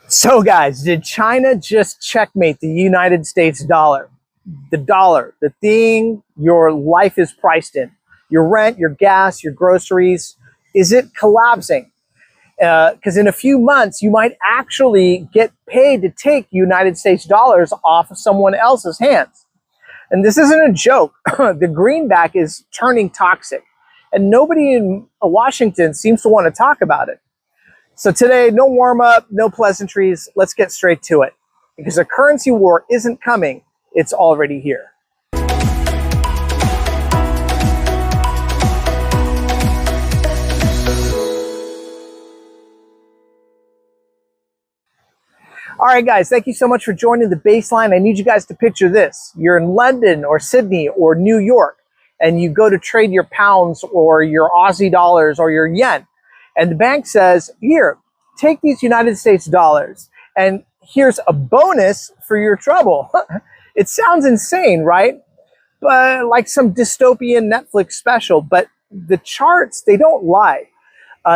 So guys, did China just checkmate the United States dollar? The dollar, the thing your life is priced in. Your rent, your gas, your groceries. Is it collapsing? Because in a few months, you might actually get paid to take United States dollars off of someone else's hands. And this isn't a joke. The greenback is turning toxic. And nobody in Washington seems to want to talk about it. So today, no warm up, no pleasantries. Let's get straight to it. Because a currency war isn't coming, it's already here. All right, guys, thank you so much for joining the baseline. I need you guys to picture this. You're in London or Sydney or New York, and you go to trade your pounds or your Aussie dollars or your yen. And the bank says, here, take these United States dollars, and here's a bonus for your trouble. It sounds insane, right? But like some dystopian Netflix special, but the charts, they don't lie.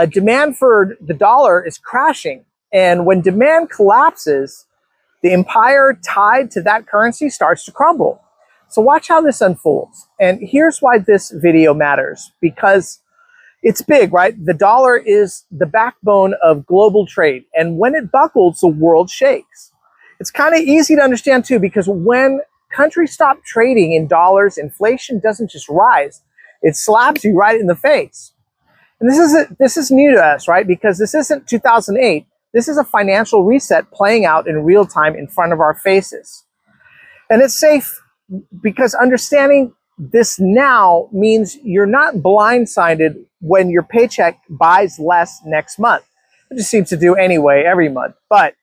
Demand for the dollar is crashing. And when demand collapses, the empire tied to that currency starts to crumble. So watch how this unfolds. And here's why this video matters, because it's big, right? The dollar is the backbone of global trade. And when it buckles, the world shakes. It's kind of easy to understand too, because when countries stop trading in dollars, inflation doesn't just rise, it slaps you right in the face. And this is new to us, right? Because this isn't 2008. This is a financial reset playing out in real time in front of our faces. And it's safe because understanding this now means you're not blindsided when your paycheck buys less next month. It just seems to do anyway every month. But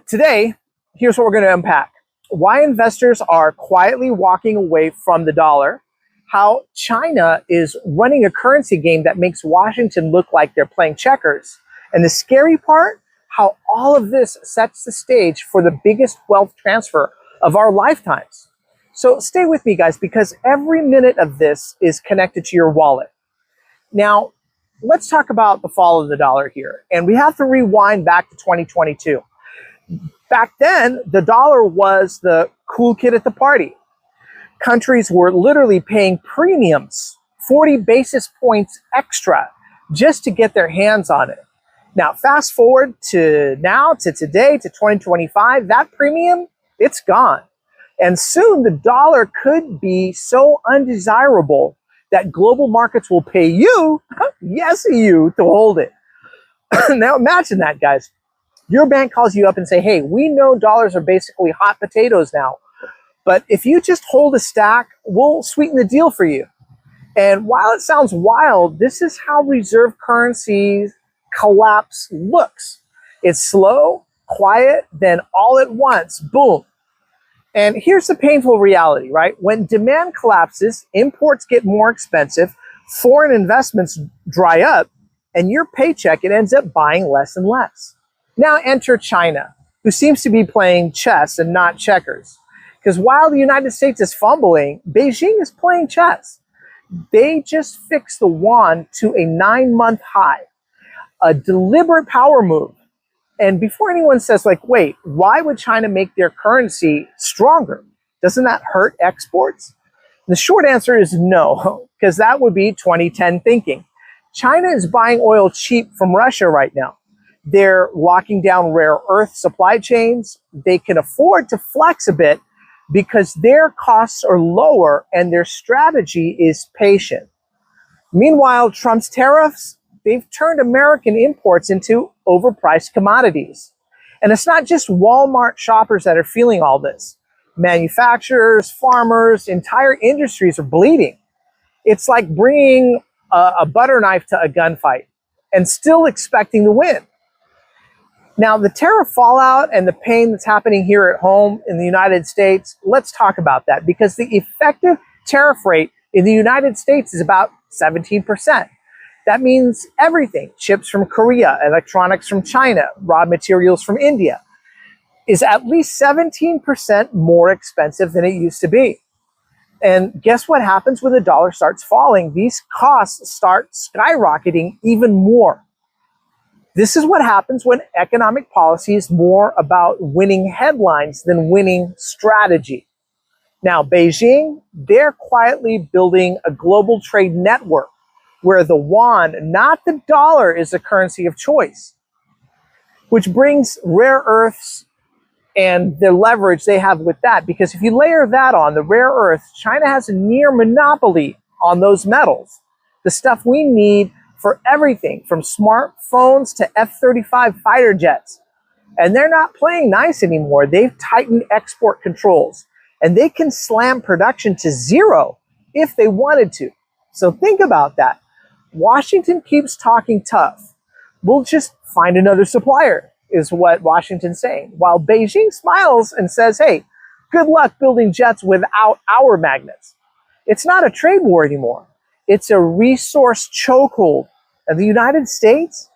today, here's what we're going to unpack. Why investors are quietly walking away from the dollar, how China is running a currency game that makes Washington look like they're playing checkers, and the scary part, how all of this sets the stage for the biggest wealth transfer of our lifetimes. So stay with me, guys, because every minute of this is connected to your wallet. Now, let's talk about the fall of the dollar here. And we have to rewind back to 2022. Back then, the dollar was the cool kid at the party. Countries were literally paying premiums, 40 basis points extra, just to get their hands on it. Now, fast forward to now, to today, to 2025, that premium, it's gone. And soon the dollar could be so undesirable that global markets will pay you, yes, you, to hold it. Now imagine that, guys. Your bank calls you up and say, hey, we know dollars are basically hot potatoes now, but if you just hold a stack, we'll sweeten the deal for you. And while it sounds wild, this is how reserve currencies collapse looks. It's slow, quiet, then all at once, boom. And here's the painful reality, right? When demand collapses, imports get more expensive, foreign investments dry up, and your paycheck, it ends up buying less and less. Now enter China, who seems to be playing chess and not checkers. Because while the United States is fumbling, Beijing is playing chess. They just fixed the yuan to a 9-month high. A deliberate power move. And before anyone says, like, wait, why would China make their currency stronger? Doesn't that hurt exports? The short answer is no, because that would be 2010 thinking. China is buying oil cheap from Russia right now. They're locking down rare earth supply chains. They can afford to flex a bit because their costs are lower and their strategy is patient. Meanwhile, Trump's tariffs, they've turned American imports into overpriced commodities. And it's not just Walmart shoppers that are feeling all this. Manufacturers, farmers, entire industries are bleeding. It's like bringing a butter knife to a gunfight and still expecting to win. Now, the tariff fallout and the pain that's happening here at home in the United States, let's talk about that, because the effective tariff rate in the United States is about 17%. That means everything, chips from Korea, electronics from China, raw materials from India, is at least 17% more expensive than it used to be. And guess what happens when the dollar starts falling? These costs start skyrocketing even more. This is what happens when economic policy is more about winning headlines than winning strategy. Now, Beijing, they're quietly building a global trade network where the yuan, not the dollar, is the currency of choice, which brings rare earths and the leverage they have with that. Because if you layer that on, the rare earths, China has a near monopoly on those metals, the stuff we need for everything from smartphones to F-35 fighter jets. And they're not playing nice anymore. They've tightened export controls, and they can slam production to zero if they wanted to. So think about that. Washington keeps talking tough. We'll just find another supplier, is what Washington's saying. While Beijing smiles and says, hey, good luck building jets without our magnets. It's not a trade war anymore. It's a resource chokehold. And the United States,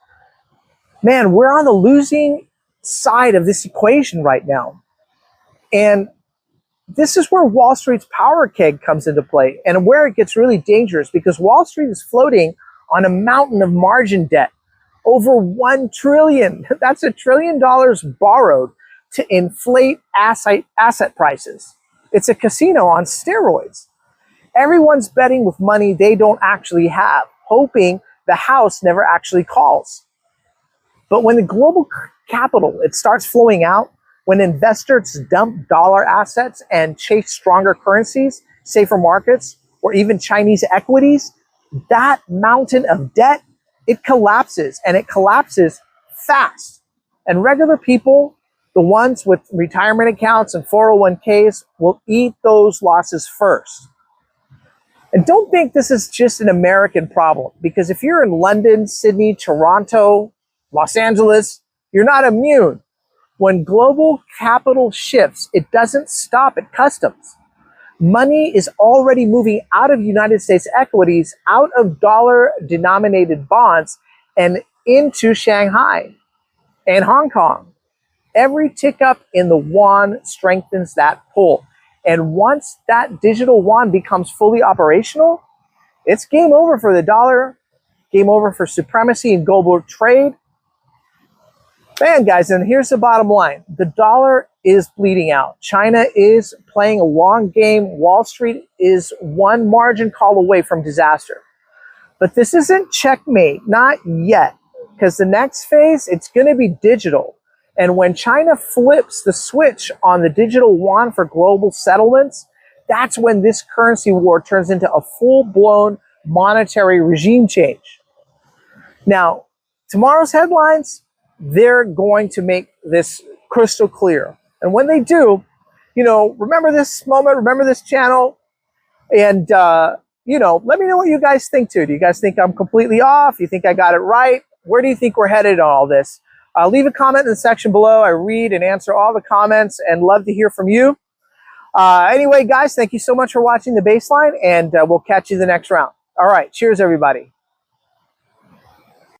man, we're on the losing side of this equation right now. And this is where Wall Street's power keg comes into play and where it gets really dangerous, because Wall Street is floating on a mountain of margin debt. Over $1 trillion. That's $1 trillion borrowed to inflate asset prices. It's a casino on steroids. Everyone's betting with money they don't actually have, hoping the house never actually calls. But when the global capital, it starts flowing out, when investors dump dollar assets and chase stronger currencies, safer markets, or even Chinese equities, that mountain of debt, it collapses, and it collapses fast. And regular people, the ones with retirement accounts and 401ks, will eat those losses first. And don't think this is just an American problem, because if you're in London, Sydney, Toronto, Los Angeles, you're not immune. When global capital shifts, it doesn't stop at customs. Money is already moving out of United States equities, out of dollar-denominated bonds, and into Shanghai and Hong Kong. Every tick up in the yuan strengthens that pull. And once that digital yuan becomes fully operational, it's game over for the dollar, game over for supremacy in global trade. Man, guys, and here's the bottom line. The dollar is bleeding out. China is playing a long game. Wall Street is one margin call away from disaster. But this isn't checkmate, not yet, because the next phase, it's going to be digital. And when China flips the switch on the digital yuan for global settlements, that's when this currency war turns into a full-blown monetary regime change. Now, tomorrow's headlines, they're going to make this crystal clear. And when they do, you know, remember this moment, remember this channel, and, you know, let me know what you guys think too. Do you guys think I'm completely off? You think I got it right? Where do you think we're headed on all this? Leave a comment in the section below. I read and answer all the comments and love to hear from you. Anyway, guys, thank you so much for watching The Baseline, and we'll catch you the next round. All right, cheers, everybody.